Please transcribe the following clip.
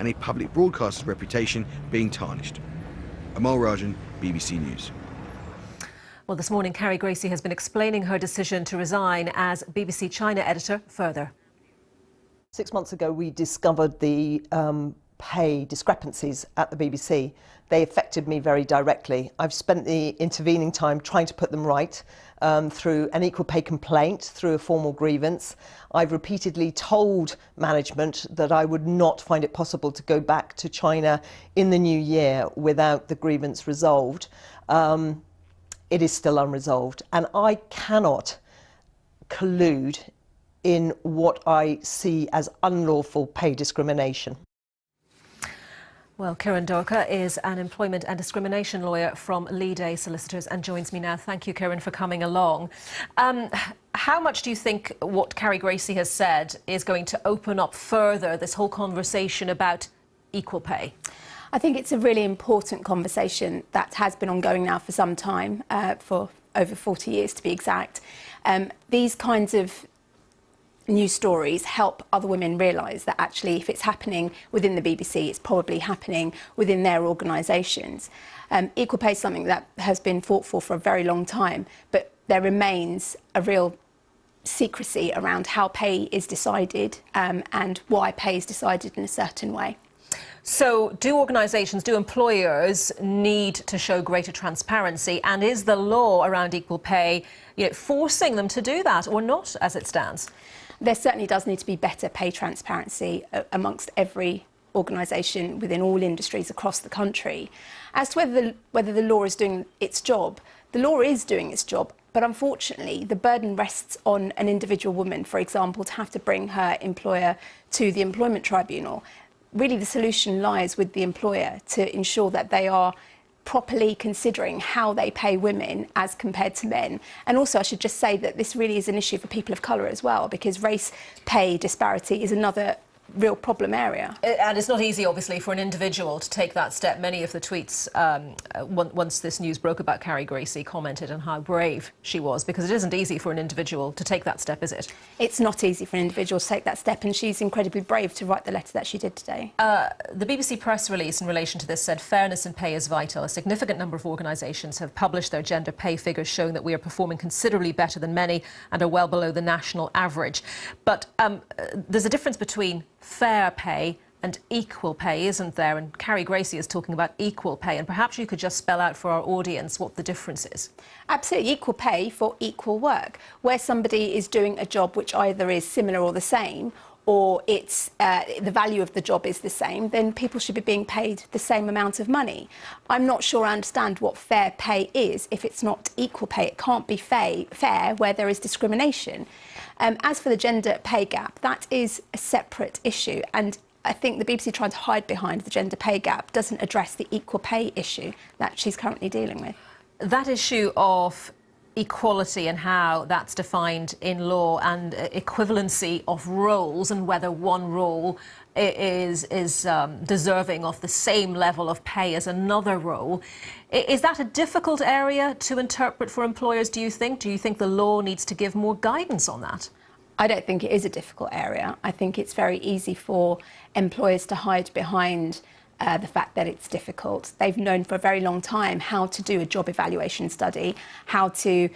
and a public broadcaster's reputation being tarnished. Amal Rajan, BBC News. Well, this morning, Carrie Gracie has been explaining her decision to resign as BBC China editor further. 6 months ago, we discovered the pay discrepancies at the BBC. They affected me very directly. I've spent the intervening time trying to put them right through an equal pay complaint, through a formal grievance. I've repeatedly told management that I would not find it possible to go back to China in the new year without the grievance resolved. It is still unresolved, and I cannot collude in what I see as unlawful pay discrimination. Well, Kiran Dorka is an employment and discrimination lawyer from Lee Day Solicitors and joins me now. Thank you, Kiran, for coming along. How much do you think what Carrie Gracie has said is going to open up further this whole conversation about equal pay? I think it's a really important conversation that has been ongoing now for some time, for over 40 years to be exact. These kinds of news stories help other women realise that actually if it's happening within the BBC, it's probably happening within their organisations. Equal pay is something that has been fought for a very long time, but there remains a real secrecy around how pay is decided and why pay is decided in a certain way. So do organisations, do employers need to show greater transparency, and is the law around equal pay forcing them to do that or not as it stands? There certainly does need to be better pay transparency amongst every organisation within all industries across the country. As to whether the law is doing its job, the law is doing its job, but unfortunately the burden rests on an individual woman, for example, to have to bring her employer to the employment tribunal. Really the solution lies with the employer to ensure that they are properly considering how they pay women as compared to men. And also I should just say that this really is an issue for people of colour as well, because race pay disparity is another real problem area. And it's not easy, obviously, for an individual to take that step. Many of the tweets, once this news broke about Carrie Gracie, commented on how brave she was, because it isn't easy for an individual to take that step, is it? It's not easy for an individual to take that step, and she's incredibly brave to write the letter that she did today. The BBC press release in relation to this said fairness in pay is vital. A significant number of organisations have published their gender pay figures showing that we are performing considerably better than many and are well below the national average. But there's a difference between fair pay and equal pay, isn't there? And Carrie Gracie is talking about equal pay, and perhaps you could just spell out for our audience what the difference is. Absolutely, equal pay for equal work. Where somebody is doing a job which either is similar or the same, or it's the value of the job is the same, then people should be being paid the same amount of money. I'm not sure I understand what fair pay is if it's not equal pay. It can't be fair where there is discrimination. As for the gender pay gap, that is a separate issue, and I think the BBC trying to hide behind the gender pay gap doesn't address the equal pay issue that she's currently dealing with. That issue of equality and how that's defined in law, and equivalency of roles, and whether one role is deserving of the same level of pay as another role. Is that a difficult area to interpret for employers, do you think? Do you think the law needs to give more guidance on that? I don't think it is a difficult area. I think it's very easy for employers to hide behind the fact that it's difficult. They've known for a very long time how to do a job evaluation study, how to